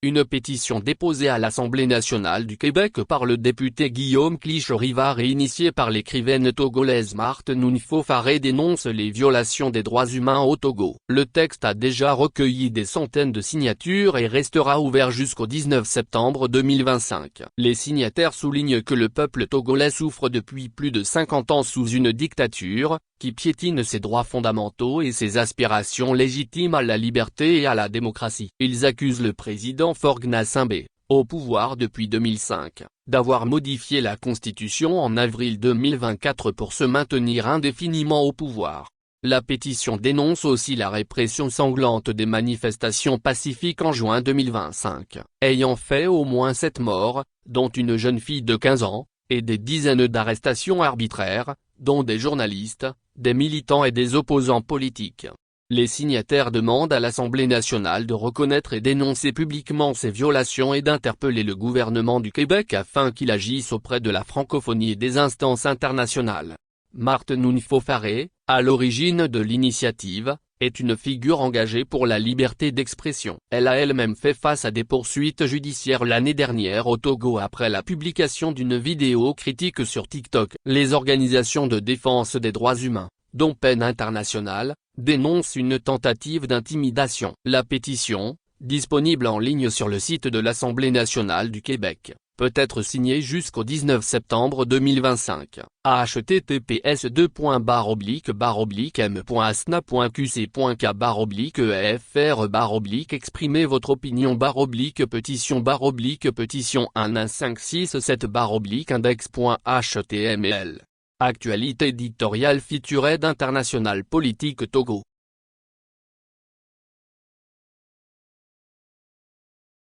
Une pétition déposée à l'Assemblée nationale du Québec par le député Guillaume Clich-Rivard et initiée par l'écrivaine togolaise Marthe Nunfo Faré dénonce les violations des droits humains au Togo. Le texte a déjà recueilli des centaines de signatures et restera ouvert jusqu'au 19 septembre 2025. Les signataires soulignent que le peuple togolais souffre depuis plus de 50 ans sous une dictature, qui piétine ses droits fondamentaux et ses aspirations légitimes à la liberté et à la démocratie. Ils accusent le président Faure Gnassingbé, au pouvoir depuis 2005, d'avoir modifié la Constitution en avril 2024 pour se maintenir indéfiniment au pouvoir. La pétition dénonce aussi la répression sanglante des manifestations pacifiques en juin 2025, ayant fait au moins 7 morts, dont une jeune fille de 15 ans, et des dizaines d'arrestations arbitraires, dont des journalistes, des militants et des opposants politiques. Les signataires demandent à l'Assemblée nationale de reconnaître et dénoncer publiquement ces violations et d'interpeller le gouvernement du Québec afin qu'il agisse auprès de la francophonie et des instances internationales. Marthe Nunfo Faré, à l'origine de l'initiative, est une figure engagée pour la liberté d'expression. Elle a elle-même fait face à des poursuites judiciaires l'année dernière au Togo après la publication d'une vidéo critique sur TikTok. Les organisations de défense des droits humains, dont Peine Internationale, dénoncent une tentative d'intimidation. La pétition, disponible en ligne sur le site de l'Assemblée nationale du Québec, peut être signée jusqu'au 19 septembre 2025. https://m.asna.qc.k/efr/ exprimez votre opinion pétition pétition 11567 index.html. Actualité éditoriale Featured International Politique Togo.